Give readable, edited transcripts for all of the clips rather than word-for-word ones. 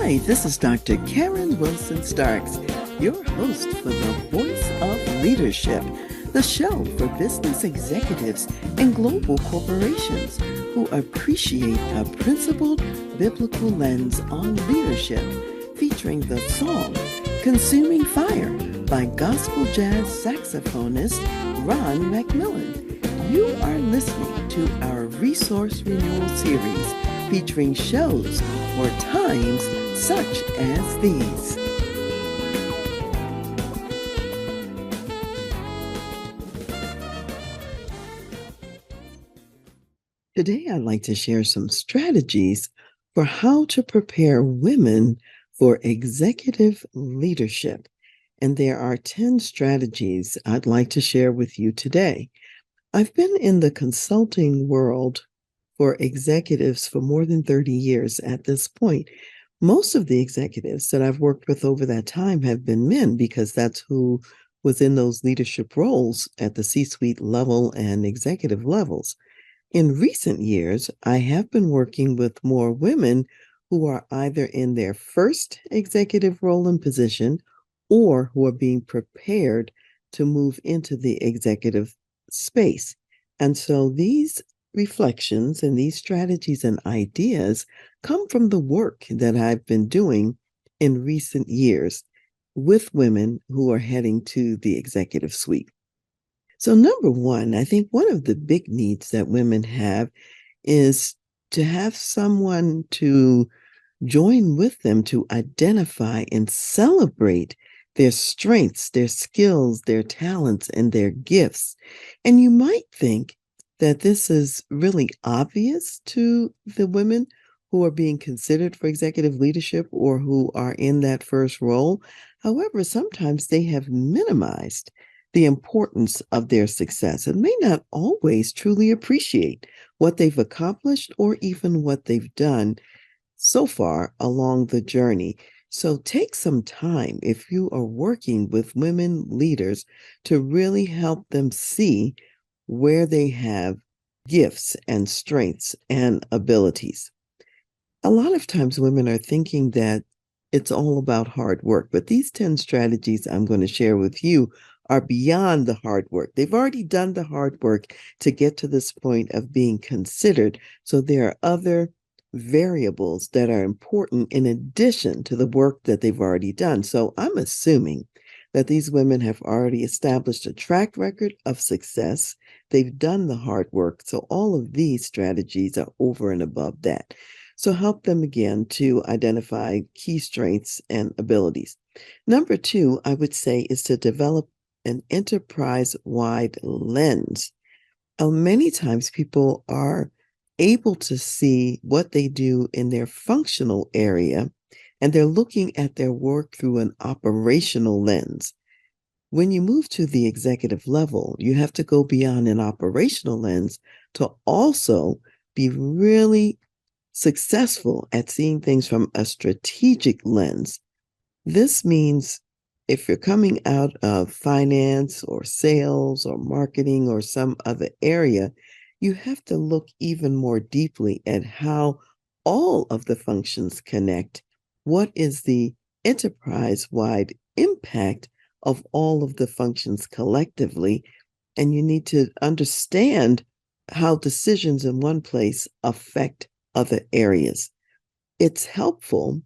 Hi, this is Dr. Karen Wilson Starks, your host for the Voice of Leadership, the show for business executives and global corporations who appreciate a principled biblical lens on leadership, featuring the song Consuming Fire by gospel jazz saxophonist Ron McMillan. You are listening to our Resource Renewal Series featuring shows for times such as these. Today, I'd like to share some strategies for how to prepare women for executive leadership. And there are 10 strategies I'd like to share with you today. I've been in the consulting world for executives for more than 30 years at this point. Most of the executives that I've worked with over that time have been men because that's who was in those leadership roles at the C-suite level and executive levels. In recent years, I have been working with more women who are either in their first executive role and position or who are being prepared to move into the executive space. And so these reflections and these strategies and ideas come from the work that I've been doing in recent years with women who are heading to the executive suite. So number one, I think one of the big needs that women have is to have someone to join with them to identify and celebrate their strengths, their skills, their talents, and their gifts. And you might think that this is really obvious to the women who are being considered for executive leadership or who are in that first role. However, sometimes they have minimized the importance of their success and may not always truly appreciate what they've accomplished or even what they've done so far along the journey. So take some time if you are working with women leaders to really help them see where they have gifts and strengths and abilities. A lot of times women are thinking that it's all about hard work, but these 10 strategies I'm going to share with you are beyond the hard work. They've already done the hard work to get to this point of being considered. So there are other variables that are important in addition to the work that they've already done. So I'm assuming that these women have already established a track record of success. They've done the hard work. So all of these strategies are over and above that. So help them again to identify key strengths and abilities. Number two, I would say, is to develop an enterprise-wide lens. Many times people are able to see what they do in their functional area, and they're looking at their work through an operational lens. When you move to the executive level, you have to go beyond an operational lens to also be really successful at seeing things from a strategic lens. This means if you're coming out of finance or sales or marketing or some other area, you have to look even more deeply at how all of the functions connect. What is the enterprise-wide impact of all of the functions collectively? And you need to understand how decisions in one place affect other areas. It's helpful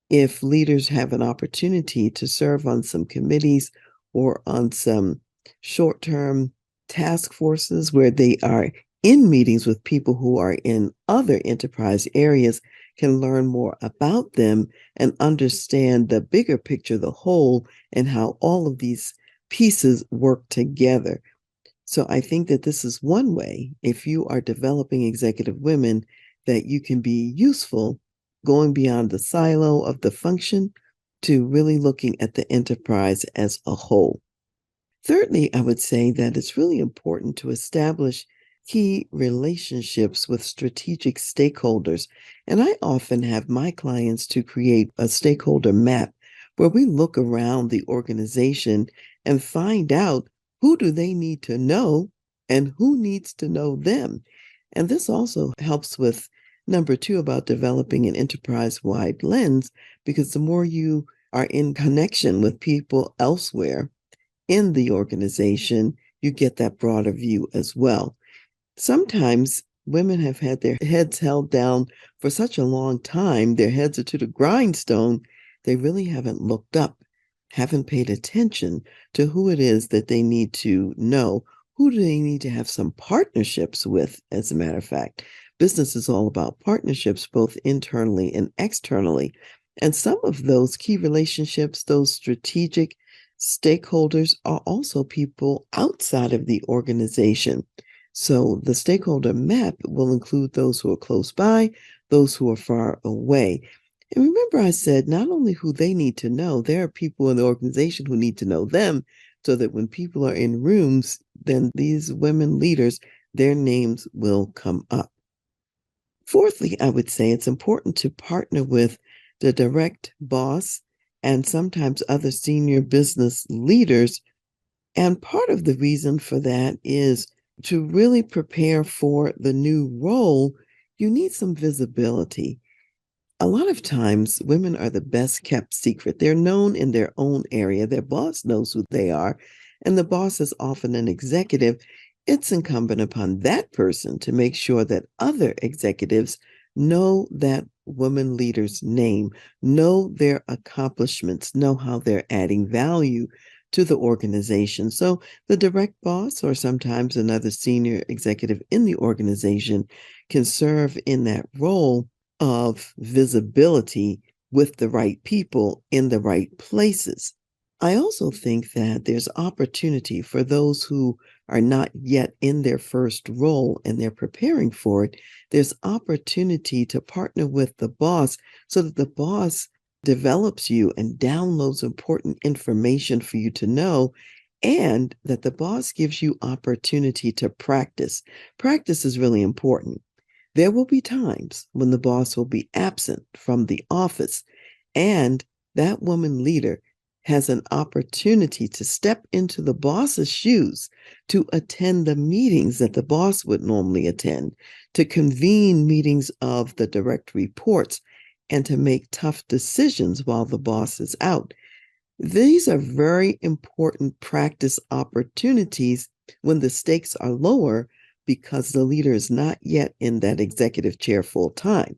if leaders have an opportunity to serve on some committees or on some short-term task forces where they are in meetings with people who are in other enterprise areas, can learn more about them and understand the bigger picture, the whole, and how all of these pieces work together. So I think that this is one way, if you are developing executive women, that you can be useful going beyond the silo of the function to really looking at the enterprise as a whole. Thirdly, I would say that it's really important to establish key relationships with strategic stakeholders. And I often have my clients to create a stakeholder map where we look around the organization and find out who do they need to know and who needs to know them. And this also helps with Number two, about developing an enterprise-wide lens, because the more you are in connection with people elsewhere in the organization, you get that broader view as well. Sometimes women have had their heads held down for such a long time, their heads are to the grindstone, they really haven't looked up, haven't paid attention to who it is that they need to know. Who do they need to have some partnerships with, as a matter of fact? Business is all about partnerships, both internally and externally. And some of those key relationships, those strategic stakeholders, are also people outside of the organization. So the stakeholder map will include those who are close by, those who are far away. And remember, I said not only who they need to know, there are people in the organization who need to know them, so that when people are in rooms, then these women leaders, their names will come up. Fourthly, I would say it's important to partner with the direct boss and sometimes other senior business leaders. And part of the reason for that is to really prepare for the new role, you need some visibility. A lot of times, women are the best kept secret. They're known in their own area. Their boss knows who they are, and the boss is often an executive. It's incumbent upon that person to make sure that other executives know that woman leader's name, know their accomplishments, know how they're adding value to the organization. So the direct boss, or sometimes another senior executive in the organization, can serve in that role of visibility with the right people in the right places. I also think that there's opportunity for those who are not yet in their first role and they're preparing for it. There's opportunity to partner with the boss so that the boss develops you and downloads important information for you to know, and that the boss gives you opportunity to practice. Practice is really important. There will be times when the boss will be absent from the office, and that woman leader has an opportunity to step into the boss's shoes, to attend the meetings that the boss would normally attend, to convene meetings of the direct reports, and to make tough decisions while the boss is out. These are very important practice opportunities when the stakes are lower, because the leader is not yet in that executive chair full time.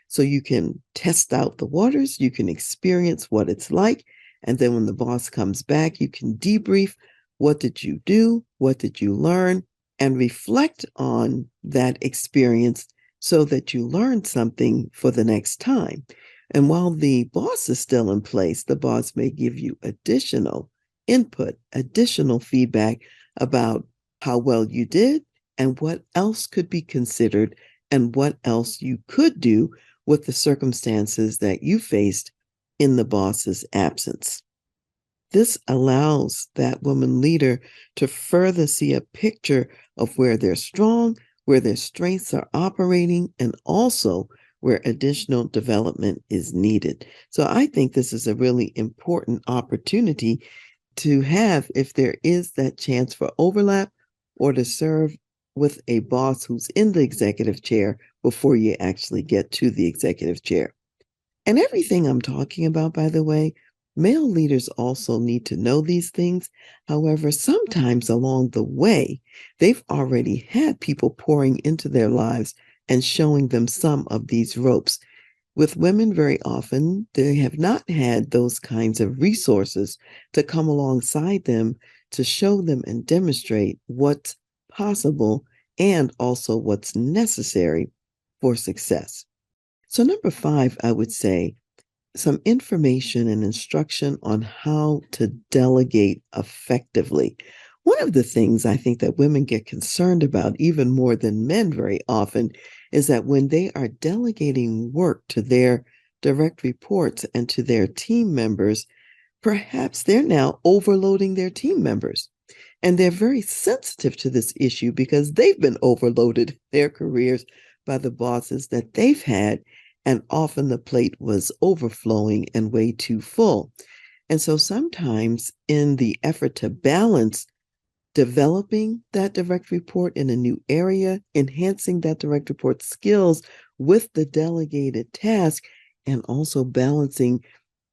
So you can test out the waters, you can experience what it's like, and then when the boss comes back, you can debrief. What did you do? What did you learn? And reflect on that experience so that you learn something for the next time. And while the boss is still in place, the boss may give you additional input, additional feedback about how well you did and what else could be considered and what else you could do with the circumstances that you faced in the boss's absence. This allows that woman leader to further see a picture of where they're strong, where their strengths are operating, and also where additional development is needed. So I think this is a really important opportunity to have if there is that chance for overlap, or to serve with a boss who's in the executive chair before you actually get to the executive chair. And everything I'm talking about, by the way, male leaders also need to know these things. However, sometimes along the way, they've already had people pouring into their lives and showing them some of these ropes. With women, very often, they have not had those kinds of resources to come alongside them to show them and demonstrate what's possible and also what's necessary for success. So, number five, I would say some information and instruction on how to delegate effectively. One of the things I think that women get concerned about, even more than men very often, is that when they are delegating work to their direct reports and to their team members, perhaps they're now overloading their team members. And they're very sensitive to this issue because they've been overloaded their careers by the bosses that they've had. And often the plate was overflowing and way too full. And so sometimes, in the effort to balance developing that direct report in a new area, enhancing that direct report skills with the delegated task, and also balancing,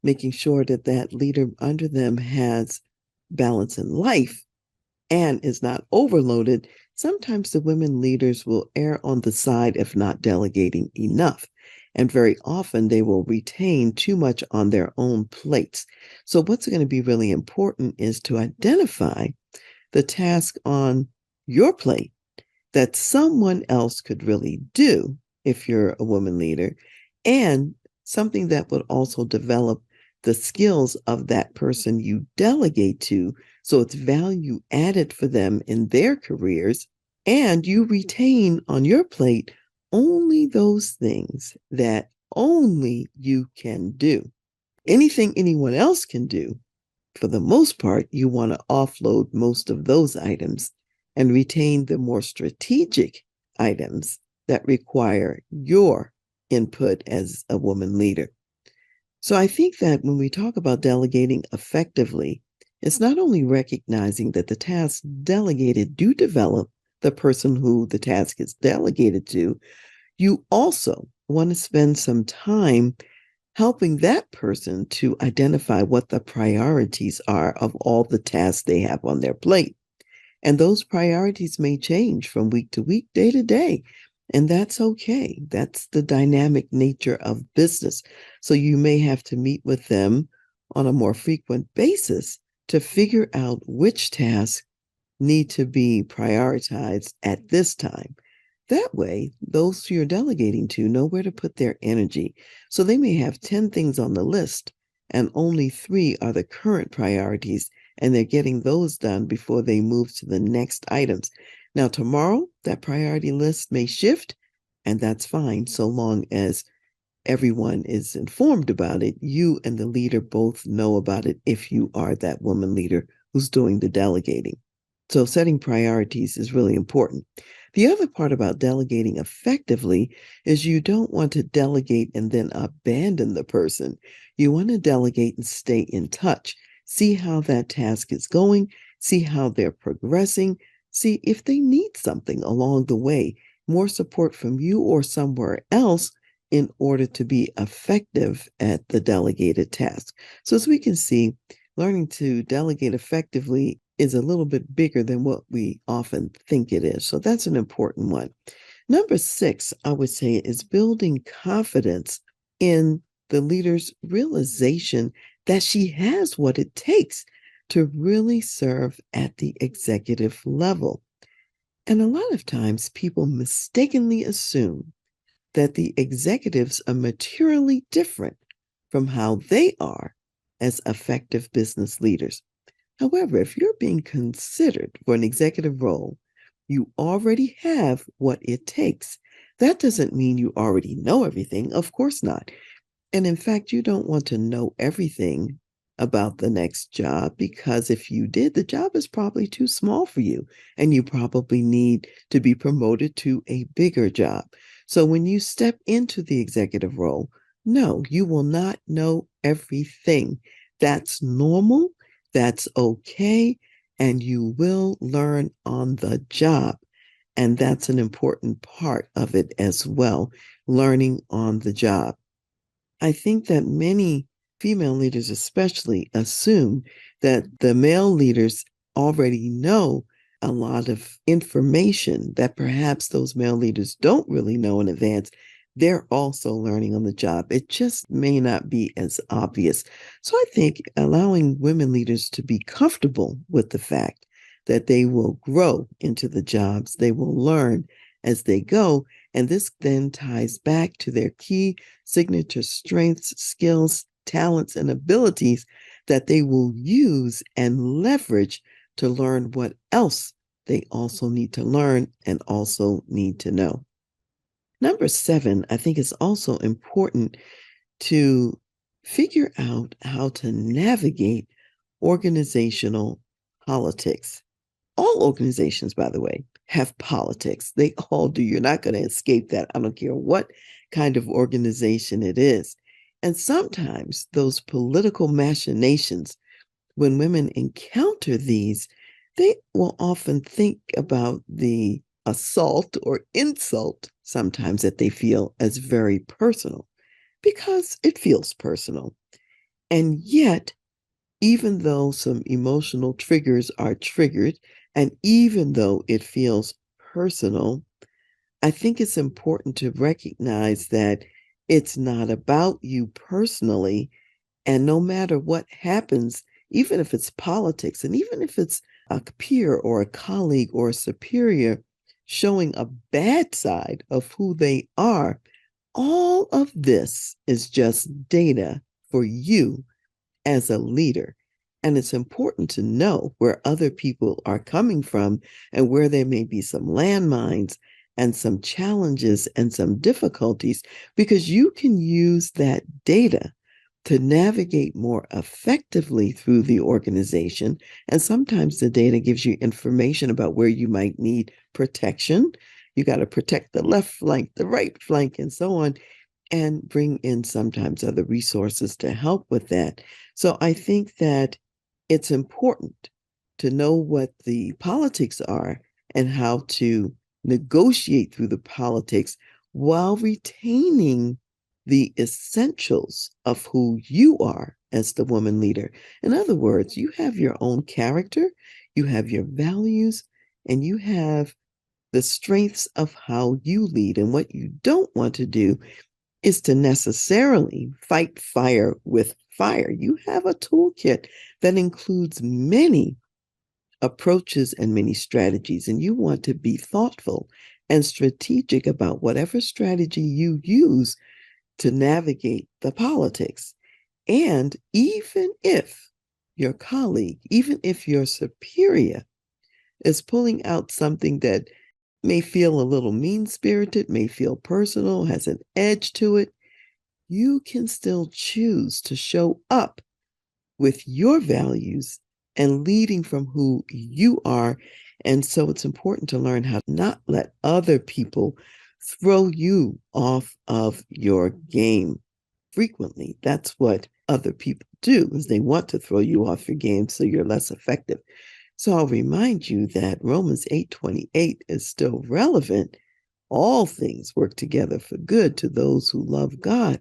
making sure that that leader under them has balance in life and is not overloaded, sometimes the women leaders will err on the side of not delegating enough. And very often they will retain too much on their own plates. So, what's going to be really important is to identify the task on your plate that someone else could really do if you're a woman leader, and something that would also develop the skills of that person you delegate to. So it's value added for them in their careers, and you retain on your plate only those things that only you can do. Anything anyone else can do, for the most part, you want to offload most of those items and retain the more strategic items that require your input as a woman leader. So I think that when we talk about delegating effectively, it's not only recognizing that the tasks delegated do develop the person who the task is delegated to, you also want to spend some time helping that person to identify what the priorities are of all the tasks they have on their plate. And those priorities may change from week to week, day to day. And that's okay. That's the dynamic nature of business. So you may have to meet with them on a more frequent basis to figure out which tasks need to be prioritized at this time. That way, those who you're delegating to know where to put their energy. So they may have 10 things on the list, and only 3 are the current priorities, and they're getting those done before they move to the next items. Now, tomorrow, that priority list may shift, and that's fine, so long as everyone is informed about it. You and the leader both know about it if you are that woman leader who's doing the delegating. So setting priorities is really important. The other part about delegating effectively is you don't want to delegate and then abandon the person. You want to delegate and stay in touch. See how that task is going, see how they're progressing, see if they need something along the way, more support from you or somewhere else in order to be effective at the delegated task. So as we can see, learning to delegate effectively is a little bit bigger than what we often think it is. So that's an important one. Number 6, I would say, is building confidence in the leader's realization that she has what it takes to really serve at the executive level. And a lot of times people mistakenly assume that the executives are materially different from how they are as effective business leaders. However, if you're being considered for an executive role, you already have what it takes. That doesn't mean you already know everything. Of course not. And in fact, you don't want to know everything about the next job, because if you did, the job is probably too small for you, and you probably need to be promoted to a bigger job. So when you step into the executive role, no, you will not know everything. That's normal. That's okay. And you will learn on the job. And that's an important part of it as well, learning on the job. I think that many female leaders, especially, assume that the male leaders already know a lot of information that perhaps those male leaders don't really know in advance. They're also learning on the job. It just may not be as obvious. So I think allowing women leaders to be comfortable with the fact that they will grow into the jobs, they will learn as they go. And this then ties back to their key signature strengths, skills, talents, and abilities that they will use and leverage to learn what else they also need to learn and also need to know. Number 7, I think it's also important to figure out how to navigate organizational politics. All organizations, by the way, have politics. They all do. You're not going to escape that. I don't care what kind of organization it is. And sometimes those political machinations, when women encounter these, they will often think about the assault or insult sometimes that they feel as very personal because it feels personal. And yet, even though some emotional triggers are triggered, and even though it feels personal, I think it's important to recognize that it's not about you personally. And no matter what happens, even if it's politics, and even if it's a peer or a colleague or a superior showing a bad side of who they are, all of this is just data for you as a leader. And it's important to know where other people are coming from and where there may be some landmines and some challenges and some difficulties, because you can use that data to navigate more effectively through the organization. And sometimes the data gives you information about where you might need protection. You got to protect the left flank, the right flank, and so on, and bring in sometimes other resources to help with that. So I think that it's important to know what the politics are and how to negotiate through the politics while retaining the essentials of who you are as the woman leader. In other words, you have your own character, you have your values, and you have the strengths of how you lead. And what you don't want to do is to necessarily fight fire with fire. You have a toolkit that includes many approaches and many strategies, and you want to be thoughtful and strategic about whatever strategy you use to navigate the politics. And even if your colleague, even if your superior is pulling out something that may feel a little mean-spirited, may feel personal, has an edge to it, you can still choose to show up with your values and leading from who you are. And so it's important to learn how to not let other people throw you off of your game. Frequently, that's what other people do, is they want to throw you off your game so you're less effective. So I'll remind you that Romans 8:28 is still relevant. All things work together for good to those who love God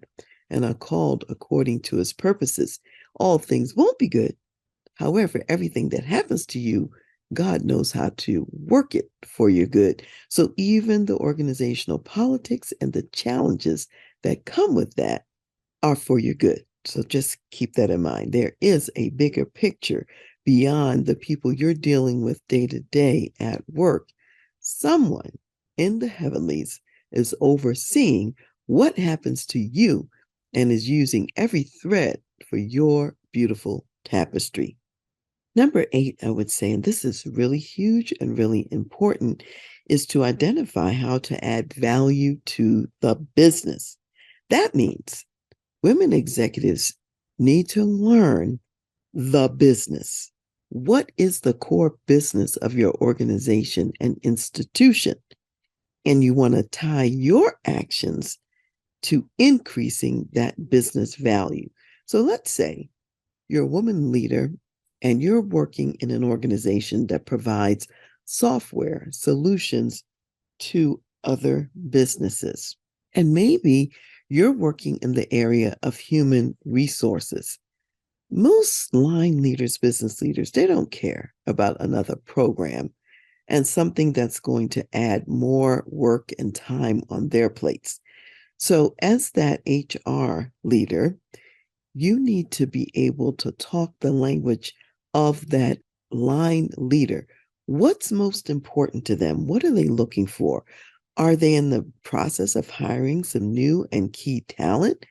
and are called according to his purposes. All things won't be good. However, everything that happens to you, God knows how to work it for your good. So even the organizational politics and the challenges that come with that are for your good. So just keep that in mind. There is a bigger picture beyond the people you're dealing with day to day at work. Someone in the heavenlies is overseeing what happens to you and is using every thread for your beautiful tapestry. Number 8, I would say, and this is really huge and really important, is to identify how to add value to the business. That means women executives need to learn the business. What is the core business of your organization and institution? And you want to tie your actions to increasing that business value. So let's say you're a woman leader and you're working in an organization that provides software solutions to other businesses. And maybe you're working in the area of human resources. Most line leaders, business leaders, they don't care about another program and something that's going to add more work and time on their plates. So, as that HR leader, you need to be able to talk the language of that line leader. What's most important to them? What are they looking for? Are they in the process of hiring some new and key talent?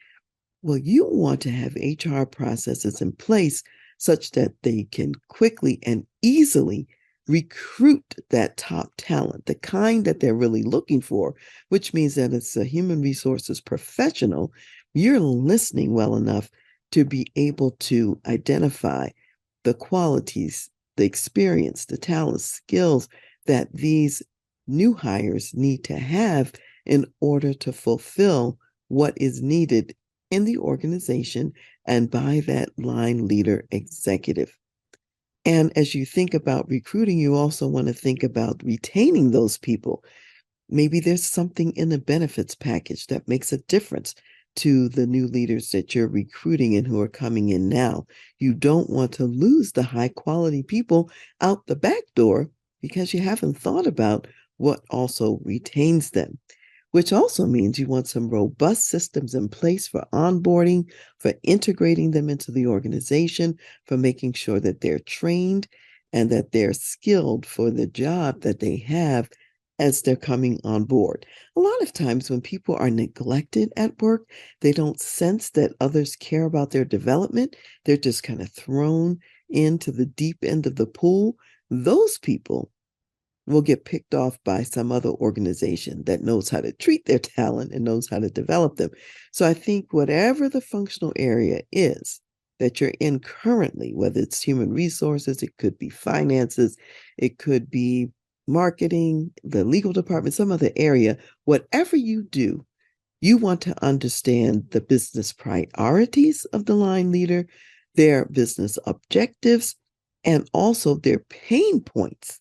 Well, you want to have HR processes in place such that they can quickly and easily recruit that top talent, the kind that they're really looking for, which means that it's a human resources professional. You're listening well enough to be able to identify the qualities, the experience, the talents, skills that these new hires need to have in order to fulfill what is needed in the organization and by that line leader executive. And as you think about recruiting, you also want to think about retaining those people. Maybe there's something in the benefits package that makes a difference to the new leaders that you're recruiting and who are coming in now. You don't want to lose the high quality people out the back door because you haven't thought about what also retains them, which also means you want some robust systems in place for onboarding, for integrating them into the organization, for making sure that they're trained and that they're skilled for the job that they have as they're coming on board. A lot of times when people are neglected at work, they don't sense that others care about their development. They're just kind of thrown into the deep end of the pool. Those people will get picked off by some other organization that knows how to treat their talent and knows how to develop them. So I think whatever the functional area is that you're in currently, whether it's human resources, it could be finances, it could be marketing, the legal department, some other area, whatever you do, you want to understand the business priorities of the line leader, their business objectives, and also their pain points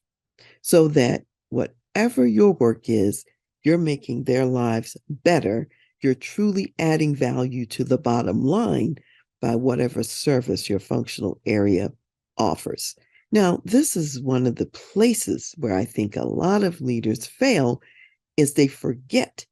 so that whatever your work is, you're making their lives better. You're truly adding value to the bottom line by whatever service your functional area offers. Now, this is one of the places where I think a lot of leaders fail is they forget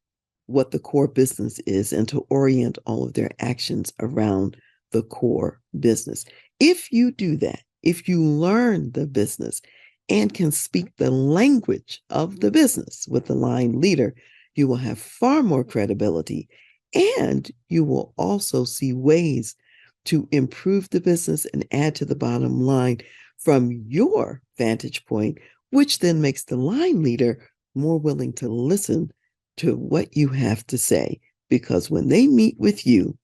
what the core business is and to orient all of their actions around the core business. If you do that, if you learn the business and can speak the language of the business with the line leader, you will have far more credibility and you will also see ways to improve the business and add to the bottom line from your vantage point, which then makes the line leader more willing to listen to what you have to say. Because when they meet with you,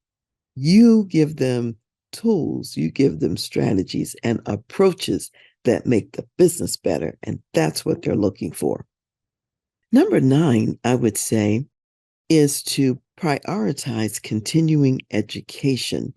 you give them tools, you give them strategies and approaches that make the business better. And that's what they're looking for. Number 9, I would say, is to prioritize continuing education.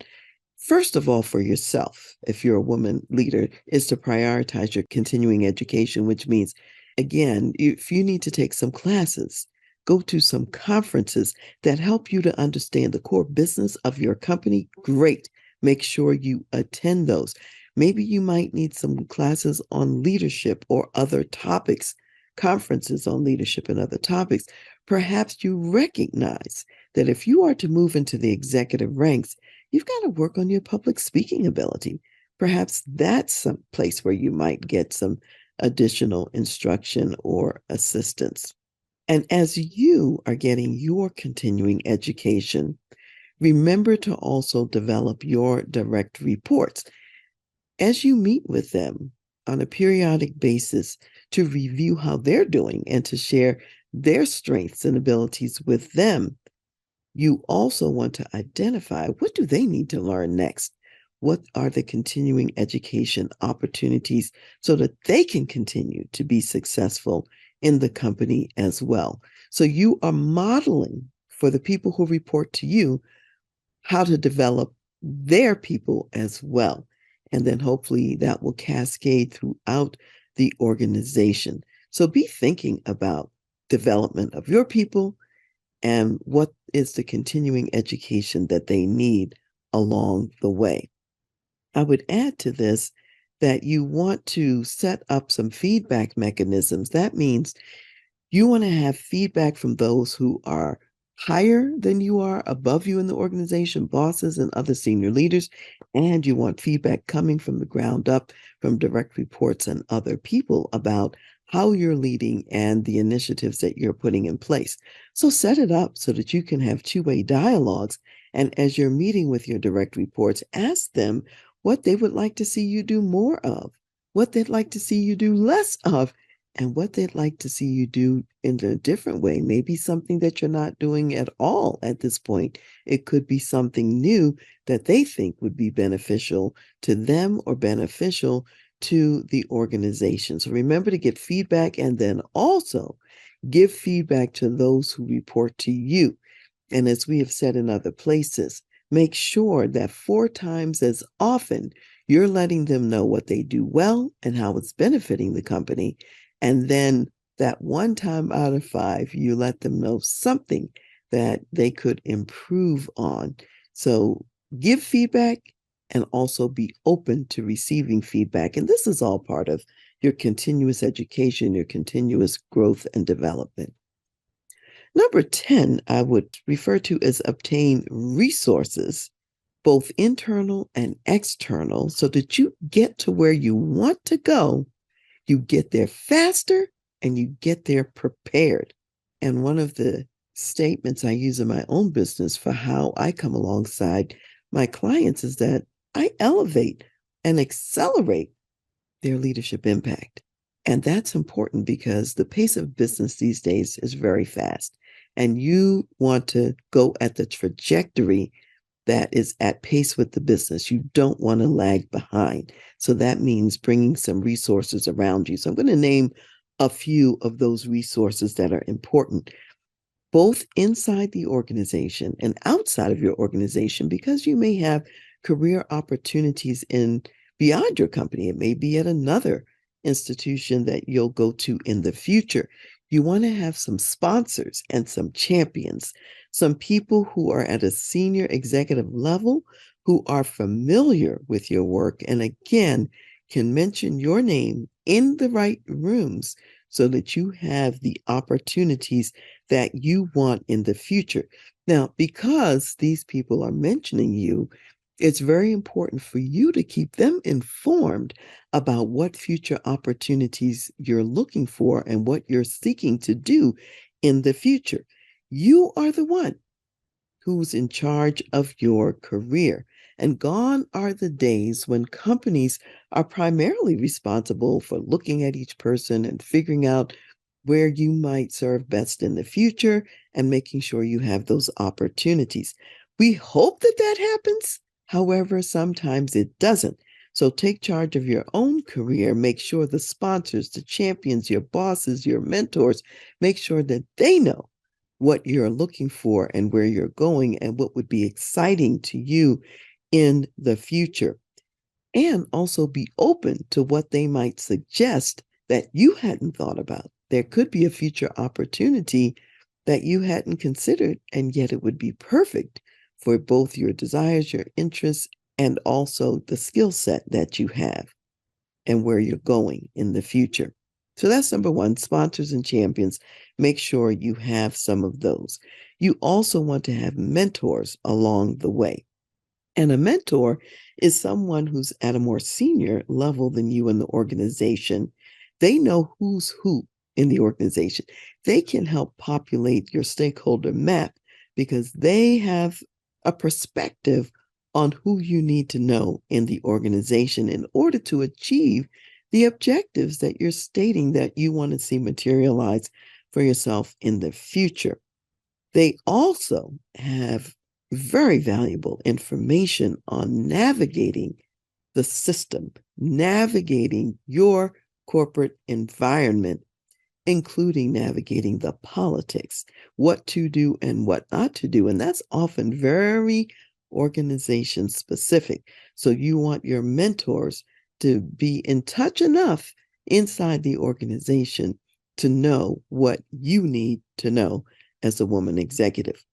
First of all, for yourself, if you're a woman leader, is to prioritize your continuing education, which means, again, if you need to take some classes, go to some conferences that help you to understand the core business of your company, great. Make sure you attend those. Maybe you might need some classes on leadership or other topics, conferences on leadership and other topics. Perhaps you recognize that if you are to move into the executive ranks, you've got to work on your public speaking ability. Perhaps that's some place where you might get some additional instruction or assistance. And as you are getting your continuing education, remember to also develop your direct reports. As you meet with them on a periodic basis to review how they're doing and to share their strengths and abilities with them, you also want to identify what do they need to learn next? What are the continuing education opportunities so that they can continue to be successful in the company as well? So you are modeling for the people who report to you how to develop their people as well. And then hopefully that will cascade throughout the organization. So be thinking about development of your people and what is the continuing education that they need along the way. I would add to this that you want to set up some feedback mechanisms. That means you want to have feedback from those who are higher than you are, above you in the organization, bosses and other senior leaders, and you want feedback coming from the ground up from direct reports and other people about how you're leading and the initiatives that you're putting in place. So set it up so that you can have two-way dialogues. And as you're meeting with your direct reports, ask them what they would like to see you do more of, what they'd like to see you do less of, and what they'd like to see you do in a different way. Maybe something that you're not doing at all at this point. It could be something new that they think would be beneficial to them or beneficial to the organization. So remember to get feedback and then also give feedback to those who report to you. And as we have said in other places, make sure that 4 times as often You're letting them know what they do well and how it's benefiting the company. And then that one time out of five, you let them know something that they could improve on. So give feedback and also be open to receiving feedback. And this is all part of your continuous education, your continuous growth and development. Number 10, I would refer to as obtain resources, both internal and external, so that you get to where you want to go. You get there faster and you get there prepared. And one of the statements I use in my own business for how I come alongside my clients is that I elevate and accelerate their leadership impact. And that's important because the pace of business these days is very fast. And you want to go at the trajectory that is at pace with the business. You don't want to lag behind. So that means bringing some resources around you. So I'm going to name a few of those resources that are important, both inside the organization and outside of your organization, because you may have career opportunities in beyond your company. It may be at another institution that you'll go to in the future. You want to have some sponsors and some champions, some people who are at a senior executive level who are familiar with your work and again can mention your name in the right rooms so that you have the opportunities that you want in the future. Now, because these people are mentioning you, it's very important for you to keep them informed about what future opportunities you're looking for and what you're seeking to do in the future. You are the one who's in charge of your career. And gone are the days when companies are primarily responsible for looking at each person and figuring out where you might serve best in the future and making sure you have those opportunities. We hope that that happens. However, sometimes it doesn't. So take charge of your own career. Make sure the sponsors, the champions, your bosses, your mentors, make sure that they know what you're looking for and where you're going and what would be exciting to you in the future. And also be open to what they might suggest that you hadn't thought about. There could be a future opportunity that you hadn't considered, and yet it would be perfect for both your desires, your interests, and also the skill set that you have and where you're going in the future. So that's number one, sponsors and champions. Make sure you have some of those. You also want to have mentors along the way. And a mentor is someone who's at a more senior level than you in the organization. They know who's who in the organization. They can help populate your stakeholder map because they have a perspective on who you need to know in the organization in order to achieve the objectives that you're stating that you want to see materialize for yourself in the future. They also have very valuable information on navigating the system, navigating your corporate environment, including navigating the politics, what to do and what not to do. And that's often very organization specific. So you want your mentors to be in touch enough inside the organization to know what you need to know as a woman executive.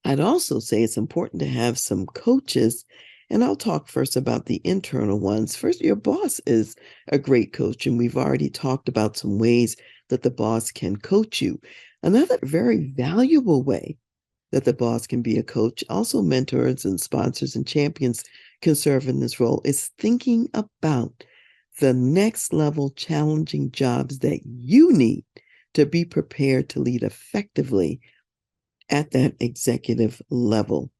I'd also say it's important to have some coaches, and I'll talk first about the internal ones. First, your boss is a great coach, and we've already talked about some ways that the boss can coach you. Another very valuable way that the boss can be a coach, also mentors and sponsors and champions can serve in this role, is thinking about the next level challenging jobs that you need to be prepared to lead effectively at that executive level.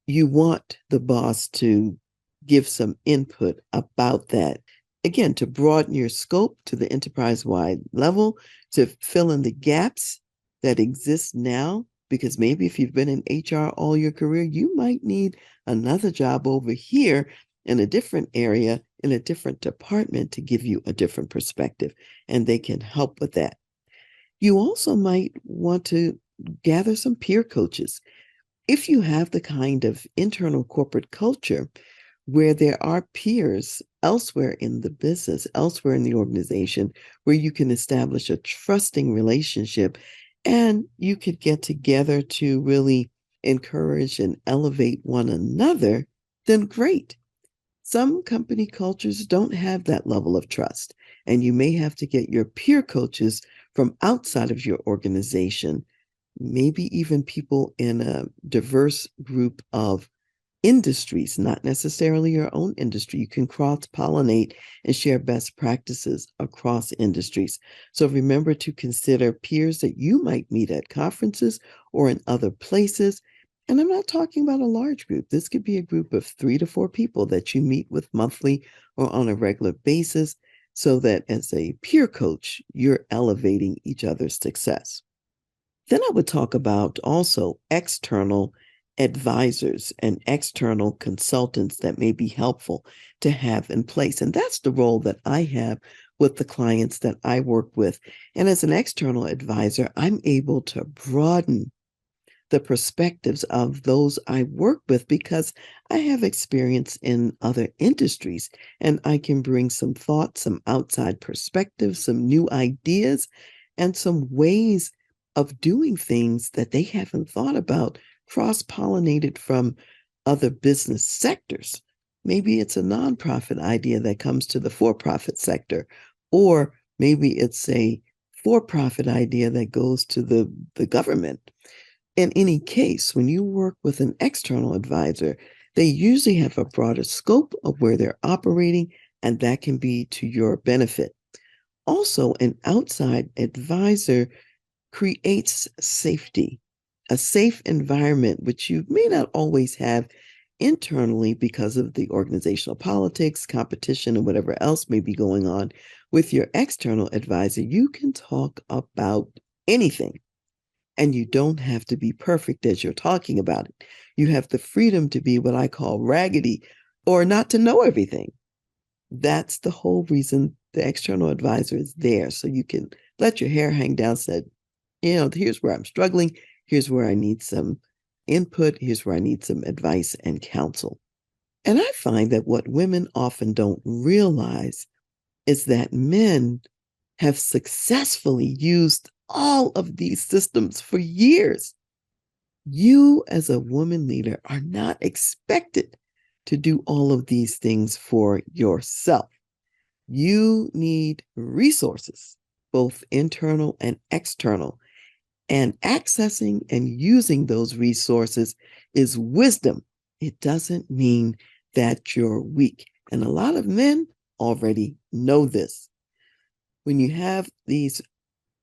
You want the boss to give some input about that. Again, to broaden your scope to the enterprise-wide level, to fill in the gaps that exist now, because maybe if you've been in HR all your career, you might need another job over here in a different area, in a different department to give you a different perspective, and they can help with that. You also might want to gather some peer coaches. If you have the kind of internal corporate culture where there are peers elsewhere in the business, elsewhere in the organization, where you can establish a trusting relationship and you could get together to really encourage and elevate one another, then great. Some company cultures don't have that level of trust, and you may have to get your peer coaches from outside of your organization, maybe even people in a diverse group of industries, not necessarily your own industry. You can cross pollinate and share best practices across industries. So remember to consider peers that you might meet at conferences or in other places. And I'm not talking about a large group. This could be a group of 3 to 4 people that you meet with monthly or on a regular basis, so that as a peer coach, you're elevating each other's success. Then I would talk about also external advisors and external consultants that may be helpful to have in place. And that's the role that I have with the clients that I work with. And as an external advisor, I'm able to broaden the perspectives of those I work with because I have experience in other industries and I can bring some thoughts, some outside perspectives, some new ideas, and some ways of doing things that they haven't thought about, cross-pollinated from other business sectors. Maybe it's a nonprofit idea that comes to the for-profit sector, or maybe it's a for-profit idea that goes to the government. In any case, when you work with an external advisor, they usually have a broader scope of where they're operating, and that can be to your benefit. Also, an outside advisor creates safety, a safe environment, which you may not always have internally because of the organizational politics, competition, and whatever else may be going on. With your external advisor, you can talk about anything. And you don't have to be perfect as you're talking about it. You have the freedom to be what I call raggedy or not to know everything. That's the whole reason the external advisor is there. So you can let your hair hang down, said, here's where I'm struggling. Here's where I need some input. Here's where I need some advice and counsel. And I find that what women often don't realize is that men have successfully used all of these systems for years. You, as a woman leader, are not expected to do all of these things for yourself. You need resources, both internal and external. And accessing and using those resources is wisdom. It doesn't mean that you're weak. And a lot of men already know this. When you have these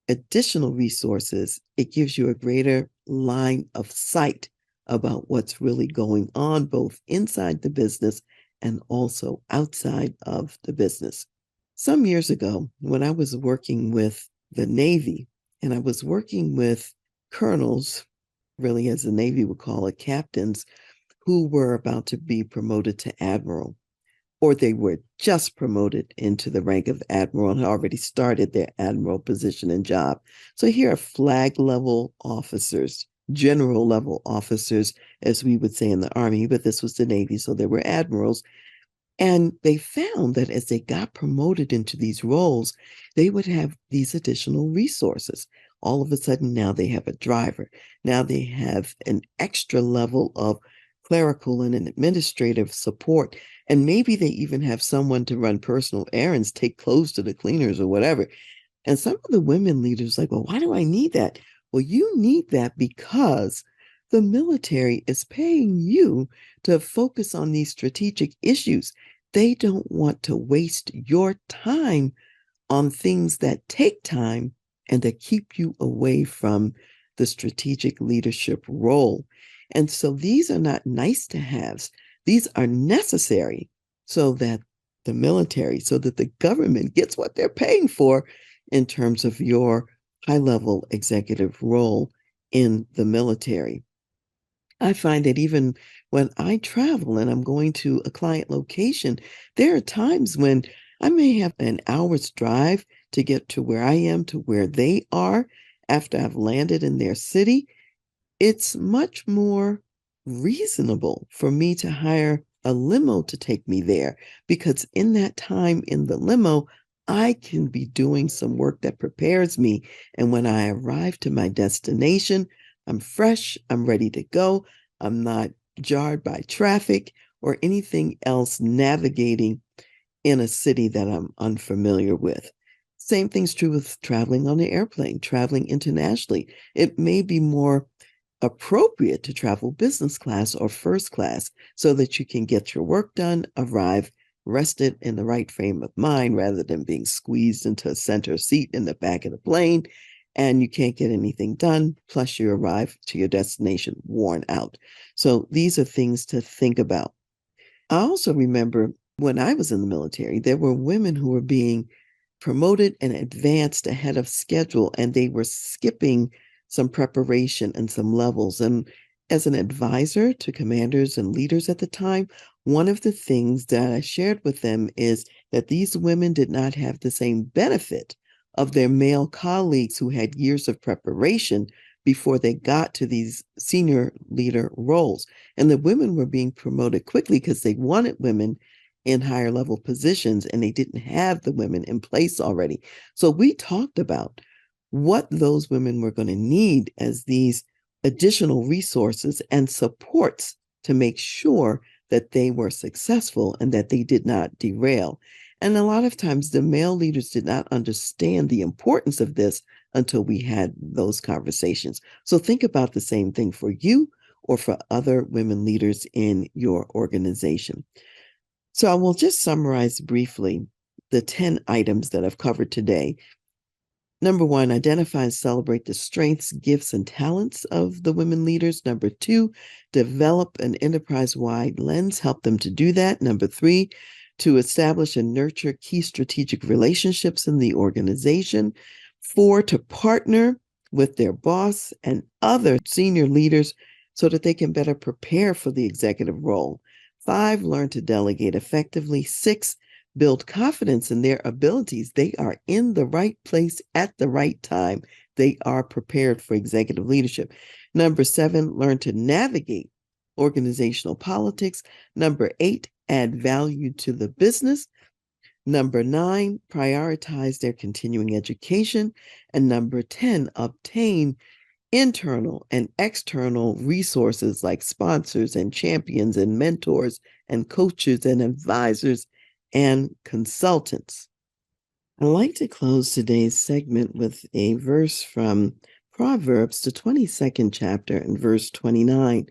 additional resources, it gives you a greater line of sight about what's really going on, both inside the business and also outside of the business. Some years ago, when I was working with the Navy, and I was working with colonels, really as the Navy would call it, captains, who were about to be promoted to admiral, or they were just promoted into the rank of admiral and had already started their admiral position and job. So here are flag level officers, general level officers, as we would say in the Army, but this was the Navy, so they were admirals. And they found that as they got promoted into these roles, they would have these additional resources. All of a sudden, now they have a driver. Now they have an extra level of clerical and administrative support. And maybe they even have someone to run personal errands, take clothes to the cleaners or whatever. And some of the women leaders like, well, why do I need that? Well, you need that because the military is paying you to focus on these strategic issues. They don't want to waste your time on things that take time and that keep you away from the strategic leadership role. And so these are not nice to haves. These are necessary so that the military, so that the government gets what they're paying for in terms of your high-level executive role in the military. I find that even when I travel and I'm going to a client location, there are times when I may have an hour's drive to get to where I am, to where they are after I've landed in their city. It's much more reasonable for me to hire a limo to take me there, because in that time in the limo, I can be doing some work that prepares me. And when I arrive to my destination, I'm fresh, I'm ready to go. I'm not jarred by traffic or anything else navigating in a city that I'm unfamiliar with. Same thing's true with traveling on the airplane, traveling internationally. It may be more appropriate to travel business class or first class so that you can get your work done, arrive rested in the right frame of mind rather than being squeezed into a center seat in the back of the plane and you can't get anything done. Plus, you arrive to your destination worn out. So, these are things to think about. I also remember when I was in the military, there were women who were being promoted and advanced ahead of schedule, and they were skipping some preparation and some levels. And as an advisor to commanders and leaders at the time, one of the things that I shared with them is that these women did not have the same benefit of their male colleagues who had years of preparation before they got to these senior leader roles. And the women were being promoted quickly because they wanted women in higher level positions and they didn't have the women in place already. So we talked about what those women were going to need as these additional resources and supports to make sure that they were successful and that they did not derail. And a lot of times the male leaders did not understand the importance of this until we had those conversations. So think about the same thing for you or for other women leaders in your organization. So I will just summarize briefly the 10 items that I've covered today. Number one, identify and celebrate the strengths, gifts, and talents of the women leaders. Number two, develop an enterprise-wide lens, help them to do that. Number three, to establish and nurture key strategic relationships in the organization. Four, to partner with their boss and other senior leaders so that they can better prepare for the executive role. Five, learn to delegate effectively. Six, build confidence in their abilities. They are in the right place at the right time. They are prepared for executive leadership. Number seven, learn to navigate organizational politics. Number eight, add value to the business. Number nine, prioritize their continuing education. And number 10, obtain internal and external resources like sponsors and champions and mentors and coaches and advisors and consultants. I'd like to close today's segment with a verse from Proverbs, the 22nd chapter, and verse 29.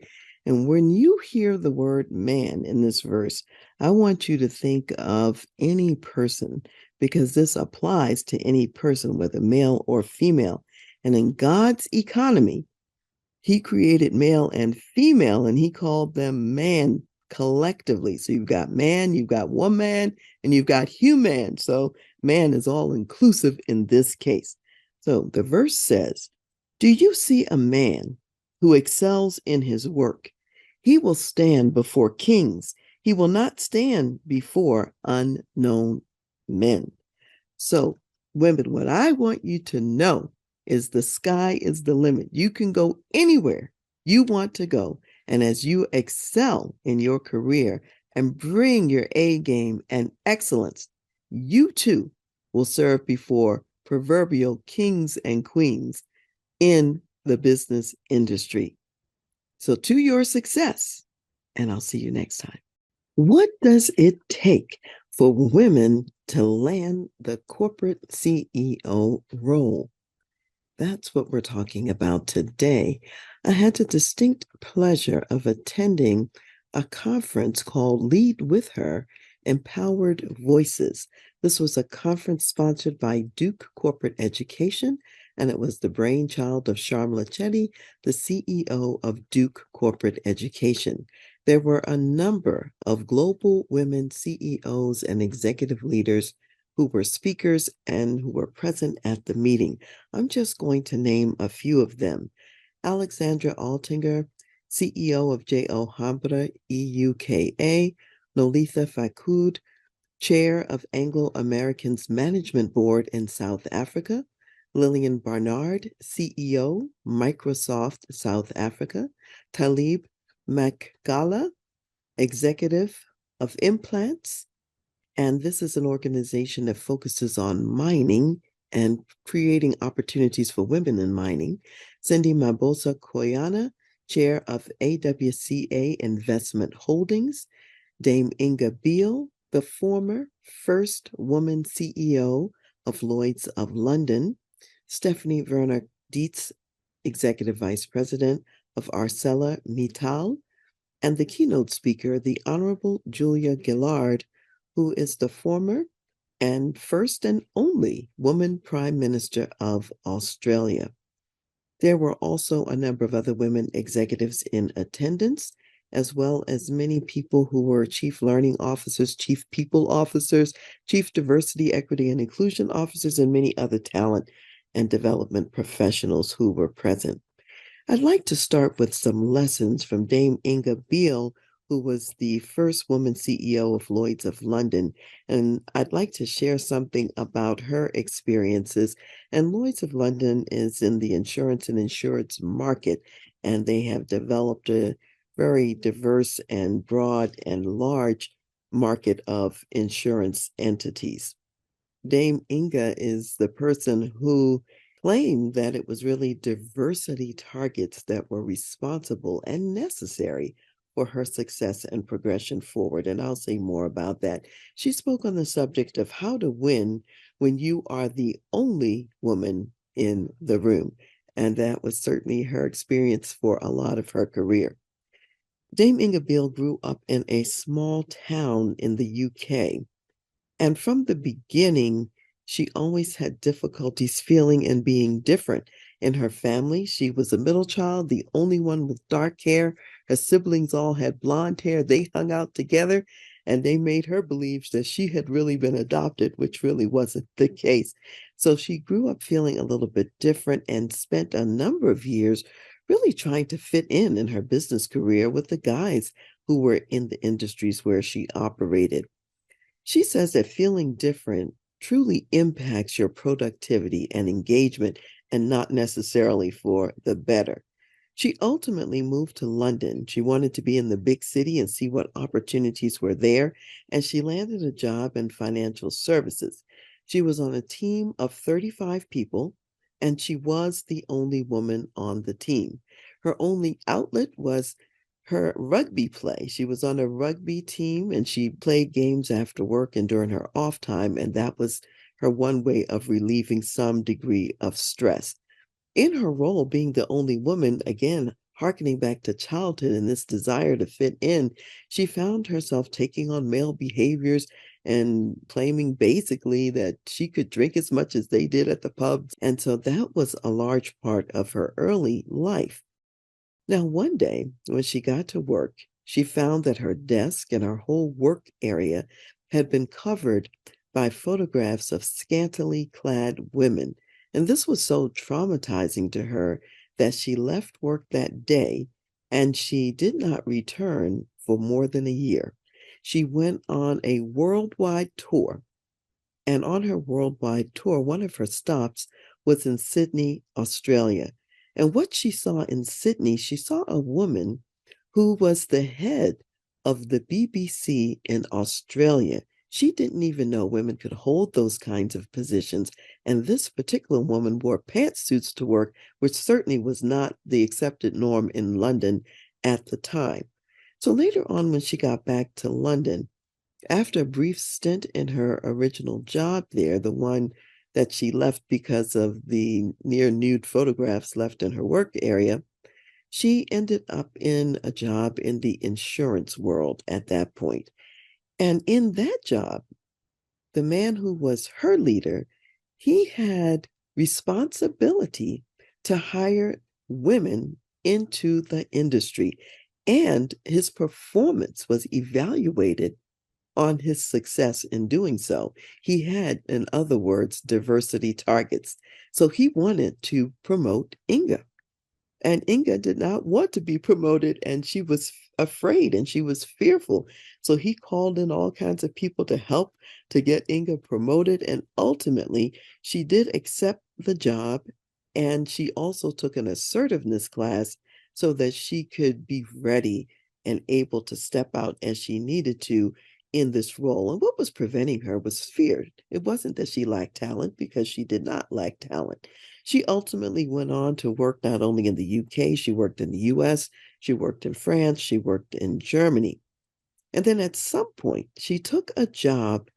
And when you hear the word man in this verse, I want you to think of any person, because this applies to any person, whether male or female. And in God's economy, he created male and female, and he called them man collectively. So you've got man, you've got woman, and you've got human. So man is all inclusive in this case. So the verse says, do you see a man who excels in his work? He will stand before kings. He will not stand before unknown men. So, women, what I want you to know is the sky is the limit. You can go anywhere you want to go. And as you excel in your career and bring your A game and excellence, you too will serve before proverbial kings and queens in the business industry. So to your success, and I'll see you next time. What does it take for women to land the corporate CEO role? That's what we're talking about today. I had the distinct pleasure of attending a conference called Lead With Her, Empowered Voices. This was a conference sponsored by Duke Corporate Education, and it was the brainchild of Sharmila Chetty, the CEO of Duke Corporate Education. There were a number of global women CEOs and executive leaders who were speakers and who were present at the meeting. I'm just going to name a few of them. Alexandra Altinger, CEO of J.O. Hambra EUKA, Nolitha Fakud, Chair of Anglo-Americans Management Board in South Africa, Lillian Barnard, CEO, Microsoft South Africa, Talib Makgala, executive of implants, and this is an organization that focuses on mining and creating opportunities for women in mining. Cindy Mabosa Koyana, chair of AWCA Investment Holdings. Dame Inga Beale, the former first woman CEO of Lloyd's of London. Stephanie Werner Dietz, executive vice president of ArcelorMittal, and the keynote speaker, the Honorable Julia Gillard, who is the former and first and only woman Prime Minister of Australia. There were also a number of other women executives in attendance, as well as many people who were chief learning officers, chief people officers, chief diversity, equity, and inclusion officers, and many other talent and development professionals who were present. I'd like to start with some lessons from Dame Inga Beale, who was the first woman CEO of Lloyd's of London. And I'd like to share something about her experiences. And Lloyd's of London is in the insurance and insurance market, and they have developed a very diverse and broad and large market of insurance entities. Dame Inga is the person who claimed that it was really diversity targets that were responsible and necessary for her success and progression forward. And I'll say more about that. She spoke on the subject of how to win when you are the only woman in the room. And that was certainly her experience for a lot of her career. Dame Inga Beale grew up in a small town in the UK. And from the beginning, she always had difficulties feeling and being different. In her family, she was a middle child, the only one with dark hair. Her siblings all had blonde hair. They hung out together, and they made her believe that she had really been adopted, which really wasn't the case. So she grew up feeling a little bit different and spent a number of years really trying to fit in her business career with the guys who were in the industries where she operated. She says that feeling different truly impacts your productivity and engagement, and not necessarily for the better. She ultimately moved to London. She wanted to be in the big city and see what opportunities were there, and she landed a job in financial services. She was on a team of 35 people, and she was the only woman on the team. Her only outlet was her rugby play. She was on a rugby team and she played games after work and during her off time, and that was her one way of relieving some degree of stress. In her role, being the only woman, again, harkening back to childhood and this desire to fit in, she found herself taking on male behaviors and claiming basically that she could drink as much as they did at the pubs. And so that was a large part of her early life. Now, one day when she got to work, she found that her desk and her whole work area had been covered by photographs of scantily clad women. And this was so traumatizing to her that she left work that day and she did not return for more than a year. She went on a worldwide tour. And on her worldwide tour, one of her stops was in Sydney, Australia. And what she saw in Sydney, she saw a woman who was the head of the BBC in Australia. She didn't even know women could hold those kinds of positions. And this particular woman wore pantsuits to work, which certainly was not the accepted norm in London at the time. So later on, when she got back to London, after a brief stint in her original job there, the one that she left because of the near nude photographs left in her work area, she ended up in a job in the insurance world at that point. And in that job, the man who was her leader, he had responsibility to hire women into the industry, and his performance was evaluated on his success in doing so. He had, in other words, diversity targets. So he wanted to promote Inga. And Inga did not want to be promoted, and she was afraid and she was fearful. So he called in all kinds of people to help to get Inga promoted. And ultimately, she did accept the job. And she also took an assertiveness class so that she could be ready and able to step out as she needed to in this role. And what was preventing her was fear. It wasn't that she lacked talent, because she did not lack talent. She ultimately went on to work not only in the UK, she worked in the US, she worked in France, she worked in Germany. And then at some point, she took a job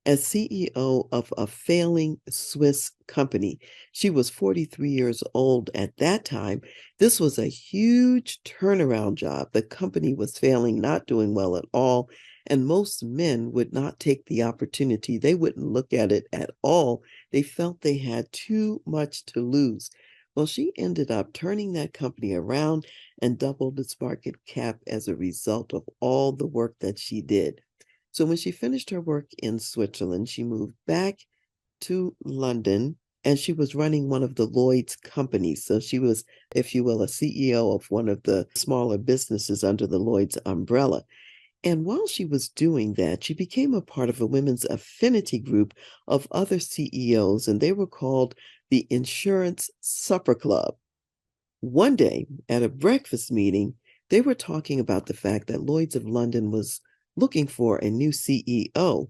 as CEO of a failing Swiss company. She was 43 years old at that time. This was a huge turnaround job. The company was failing, not doing well at all. And most men would not take the opportunity. They wouldn't look at it at all. They felt they had too much to lose. Well, she ended up turning that company around and doubled its market cap as a result of all the work that she did. So when she finished her work in Switzerland, she moved back to London, and she was running one of the Lloyd's companies. So she was, if you will, a CEO of one of the smaller businesses under the Lloyd's umbrella. And while she was doing that, she became a part of a women's affinity group of other CEOs, and they were called the Insurance Supper Club. One day at a breakfast meeting, they were talking about the fact that Lloyd's of London was looking for a new CEO,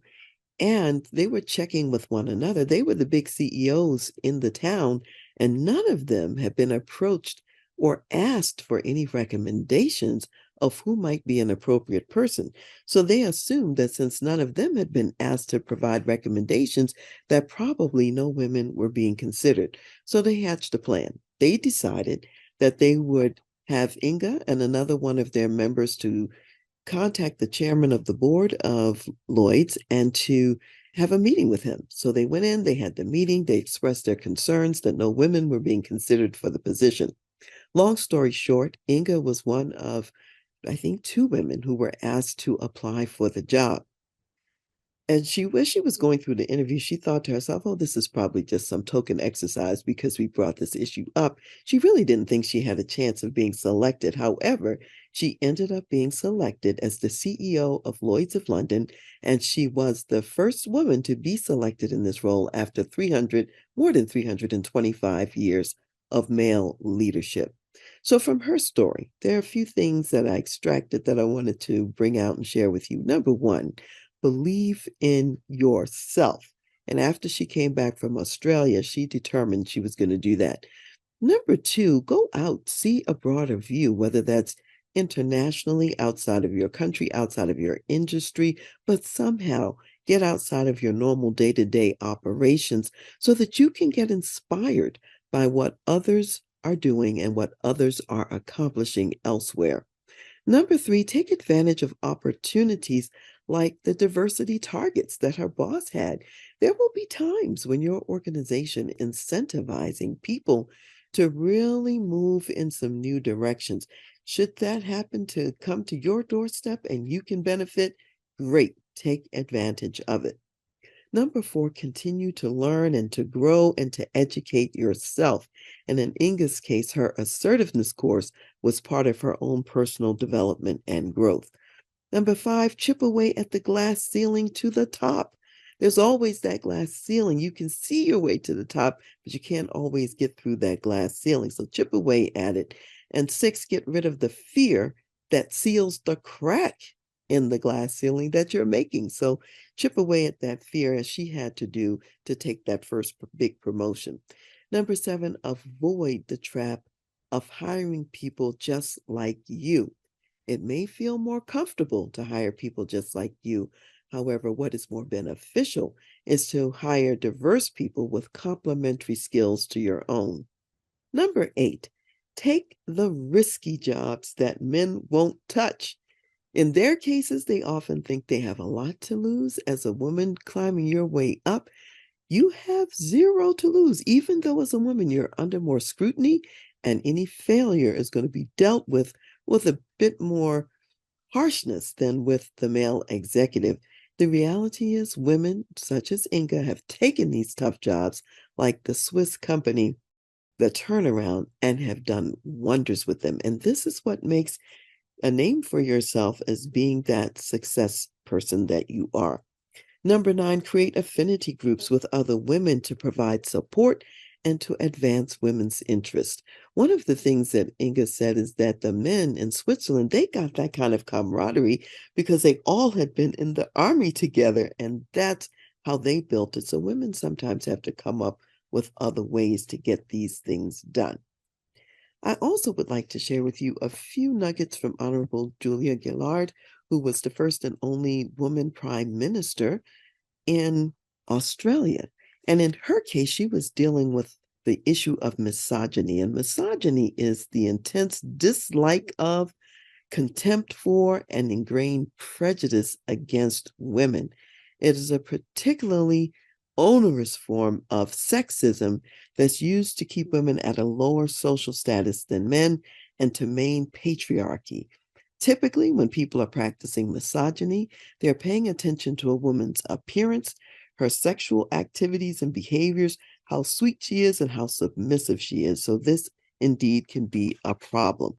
and they were checking with one another. They were the big CEOs in the town, and none of them had been approached or asked for any recommendations of who might be an appropriate person. So they assumed that since none of them had been asked to provide recommendations, that probably no women were being considered. So they hatched a plan. They decided that they would have Inga and another one of their members to contact the chairman of the board of Lloyd's and to have a meeting with him. So they went in, they had the meeting, they expressed their concerns that no women were being considered for the position. Long story short, Inga was one of, I think, two women who were asked to apply for the job. And as she was going through the interview, she thought to herself, oh, this is probably just some token exercise because we brought this issue up. She really didn't think she had a chance of being selected. However, she ended up being selected as the CEO of Lloyd's of London, and she was the first woman to be selected in this role after more than 325 years of male leadership. So from her story, there are a few things that I extracted that I wanted to bring out and share with you. Number one, believe in yourself. And after she came back from Australia, she determined she was going to do that. Number two, go out, see a broader view, whether that's internationally, outside of your country, outside of your industry, but somehow get outside of your normal day-to-day operations so that you can get inspired by what others are doing and what others are accomplishing elsewhere. Number three, take advantage of opportunities like the diversity targets that her boss had. There will be times when your organization incentivizing people to really move in some new directions. Should that happen to come to your doorstep and you can benefit, great, take advantage of it. Number four, continue to learn and to grow and to educate yourself. And in Inga's case, her assertiveness course was part of her own personal development and growth. Number five, chip away at the glass ceiling to the top. There's always that glass ceiling. You can see your way to the top, but you can't always get through that glass ceiling. So chip away at it. And six, get rid of the fear that seals the crack in the glass ceiling that you're making. So chip away at that fear, as she had to do to take that first big promotion. Number seven, avoid the trap of hiring people just like you. It may feel more comfortable to hire people just like you. However, what is more beneficial is to hire diverse people with complementary skills to your own. Number eight, take the risky jobs that men won't touch. In their cases, they often think they have a lot to lose. As a woman climbing your way up, you have zero to lose. Even though as a woman, you're under more scrutiny, and any failure is going to be dealt with a bit more harshness than with the male executive. The reality is women such as Inga have taken these tough jobs like the Swiss company, the turnaround, and have done wonders with them. And this is what makes a name for yourself as being that success person that you are. Number nine, create affinity groups with other women to provide support and to advance women's interests. One of the things that Inga said is that the men in Switzerland, they got that kind of camaraderie because they all had been in the army together, and that's how they built it. So women sometimes have to come up with other ways to get these things done. I also would like to share with you a few nuggets from Honorable Julia Gillard, who was the first and only woman prime minister in Australia. And in her case, she was dealing with the issue of misogyny. And misogyny is the intense dislike of, contempt for, and ingrained prejudice against women. It is a particularly onerous form of sexism that's used to keep women at a lower social status than men and to maintain patriarchy. Typically, when people are practicing misogyny, they're paying attention to a woman's appearance, her sexual activities and behaviors, how sweet she is, and how submissive she is. So, this indeed can be a problem.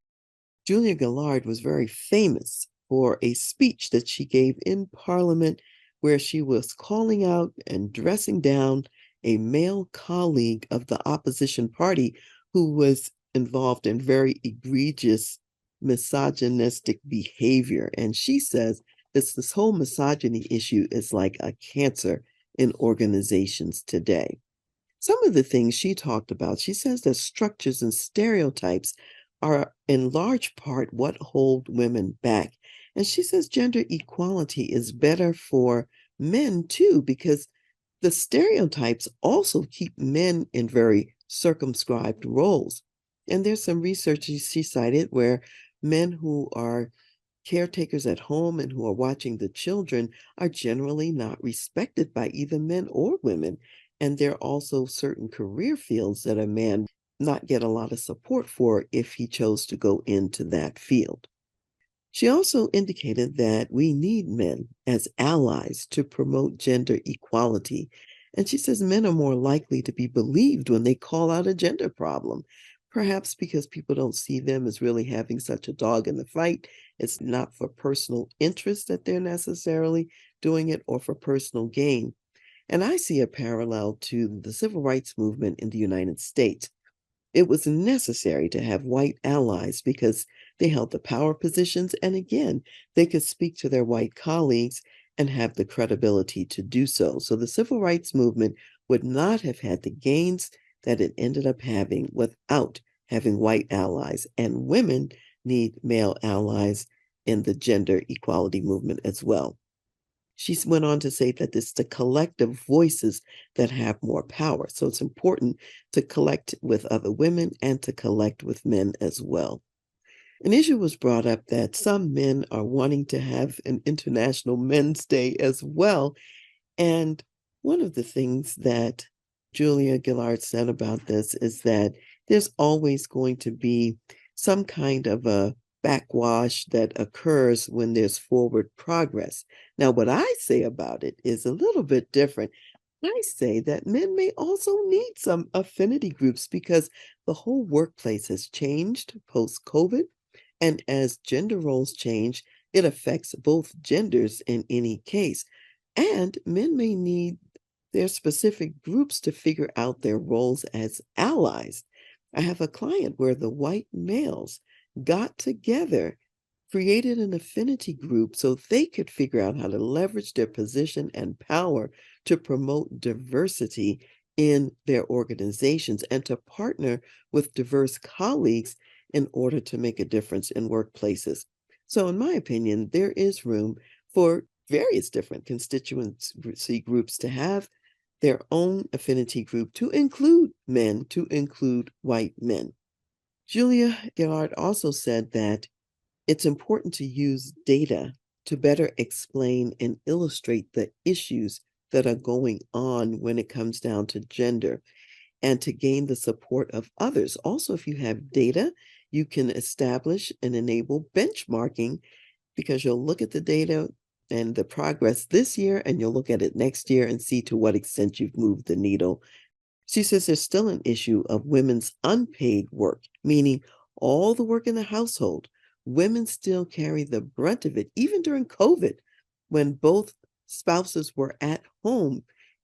Julia Gillard was very famous for a speech that she gave in Parliament where she was calling out and dressing down a male colleague of the opposition party who was involved in very egregious misogynistic behavior. And she says this whole misogyny issue is like a cancer in organizations today. Some of the things she talked about, she says that structures and stereotypes are in large part what hold women back. And she says gender equality is better for men too, because the stereotypes also keep men in very circumscribed roles. And there's some research she cited where men who are caretakers at home and who are watching the children are generally not respected by either men or women. And there are also certain career fields that a man not get a lot of support for if he chose to go into that field. She also indicated that we need men as allies to promote gender equality. And she says men are more likely to be believed when they call out a gender problem, perhaps because people don't see them as really having such a dog in the fight. It's not for personal interest that they're necessarily doing it or for personal gain. And I see a parallel to the civil rights movement in the United States. It was necessary to have white allies because they held the power positions, and again, they could speak to their white colleagues and have the credibility to do so. So the civil rights movement would not have had the gains that it ended up having without having white allies, and women need male allies in the gender equality movement as well. She went on to say that it's the collective voices that have more power. So it's important to collect with other women and to collect with men as well. An issue was brought up that some men are wanting to have an International Men's Day as well. And one of the things that Julia Gillard said about this is that there's always going to be some kind of a backwash that occurs when there's forward progress. Now, what I say about it is a little bit different. I say that men may also need some affinity groups because the whole workplace has changed post-COVID. And as gender roles change, it affects both genders in any case. And men may need their specific groups to figure out their roles as allies. I have a client where the white males got together, created an affinity group so they could figure out how to leverage their position and power to promote diversity in their organizations and to partner with diverse colleagues in order to make a difference in workplaces. So, in my opinion, there is room for various different constituency groups to have their own affinity group to include men, to include white men. Julia Gillard also said that it's important to use data to better explain and illustrate the issues that are going on when it comes down to gender and to gain the support of others. Also, if you have data, you can establish and enable benchmarking because you'll look at the data and the progress this year, and you'll look at it next year and see to what extent you've moved the needle. She says there's still an issue of women's unpaid work, meaning all the work in the household. Women still carry the brunt of it, even during COVID, when both spouses were at home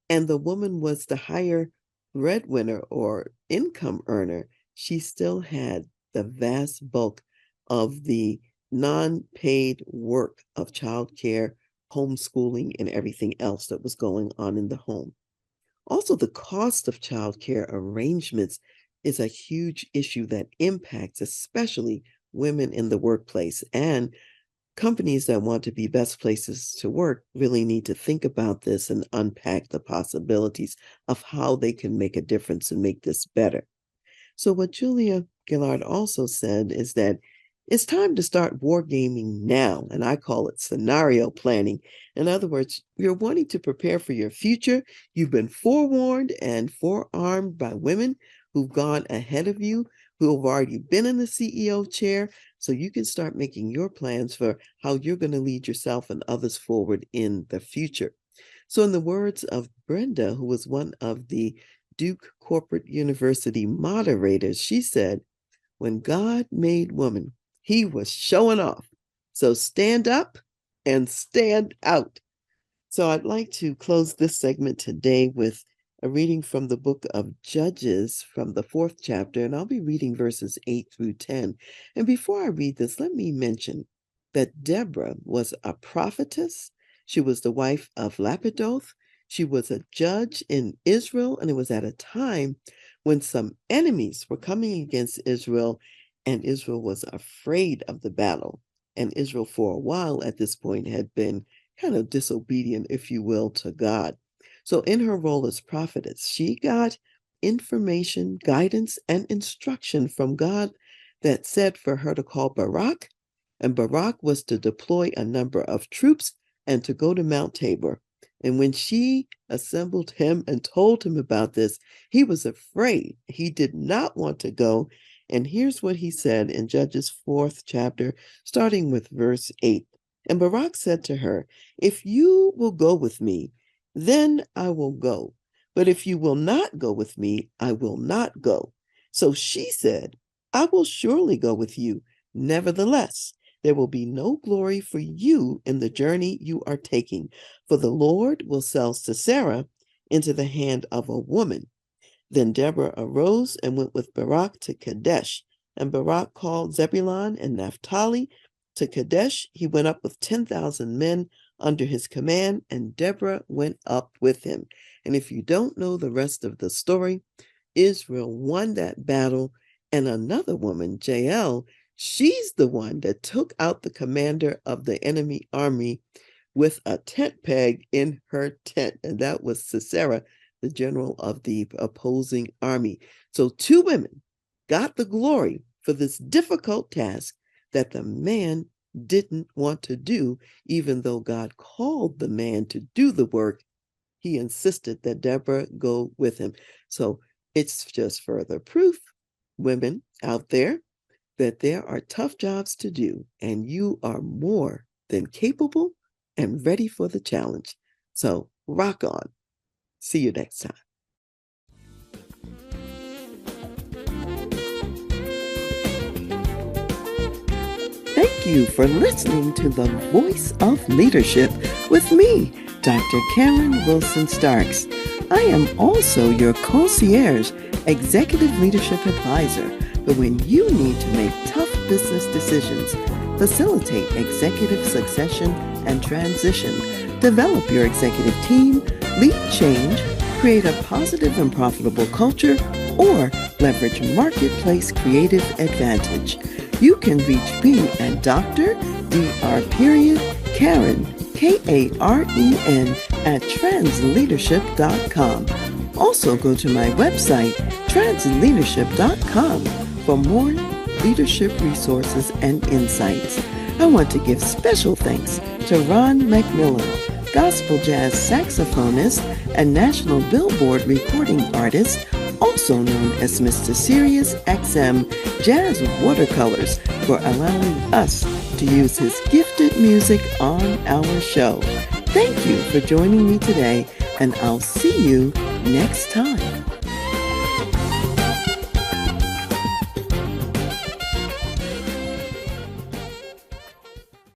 and the woman was the higher breadwinner or income earner, she still had the vast bulk of the non-paid work of childcare, homeschooling, and everything else that was going on in the home. Also, the cost of childcare arrangements is a huge issue that impacts especially women in the workplace. And companies that want to be best places to work really need to think about this and unpack the possibilities of how they can make a difference and make this better. So what Julia Gillard also said is that it's time to start wargaming now, and I call it scenario planning. In other words, you're wanting to prepare for your future. You've been forewarned and forearmed by women who've gone ahead of you, who have already been in the CEO chair, so you can start making your plans for how you're going to lead yourself and others forward in the future. So in the words of Brenda, who was one of the Duke Corporate University moderators, she said, when God made woman, he was showing off. So stand up and stand out. So I'd like to close this segment today with a reading from the book of Judges from the 4th chapter, and I'll be reading verses 8 through 10. And before I read this, let me mention that Deborah was a prophetess. She was the wife of Lapidoth. She was a judge in Israel, and it was at a time when some enemies were coming against Israel, and Israel was afraid of the battle. And Israel, for a while at this point, had been kind of disobedient, if you will, to God. So in her role as prophetess, she got information, guidance, and instruction from God that said for her to call Barak, and Barak was to deploy a number of troops and to go to Mount Tabor. And when she assembled him and told him about this, he was afraid. He did not want to go. And here's what he said in Judges 4th chapter, starting with verse 8. And Barak said to her, if you will go with me, then I will go. But if you will not go with me, I will not go. So she said, I will surely go with you. Nevertheless, there will be no glory for you in the journey you are taking, for the Lord will sell Sisera into the hand of a woman. Then Deborah arose and went with Barak to Kadesh, and Barak called Zebulun and Naphtali. To Kadesh he went up with 10,000 men under his command, and Deborah went up with him. And if you don't know the rest of the story, Israel won that battle, and another woman, Jael, she's the one that took out the commander of the enemy army with a tent peg in her tent, and that was Sisera, the general of the opposing army. So 2 women got the glory for this difficult task that the man didn't want to do, even though God called the man to do the work. He insisted that Deborah go with him. So it's just further proof, women out there, that there are tough jobs to do, and you are more than capable and ready for the challenge. So rock on. See you next time. Thank you for listening to The Voice of Leadership with me, Dr. Karen Wilson Starks. I am also your concierge executive leadership advisor, but when you need to make tough business decisions, facilitate executive succession and transition, develop your executive team, lead change, create a positive and profitable culture, or leverage marketplace creative advantage, you can reach me at Dr. Karen, Karen, at transleadership.com. Also go to my website, transleadership.com, for more leadership resources and insights. I want to give special thanks to Ron McMillan, gospel jazz saxophonist and national Billboard recording artist, also known as Mr. Sirius XM Jazz Watercolors, for allowing us to use his gifted music on our show. Thank you for joining me today, and I'll see you next time.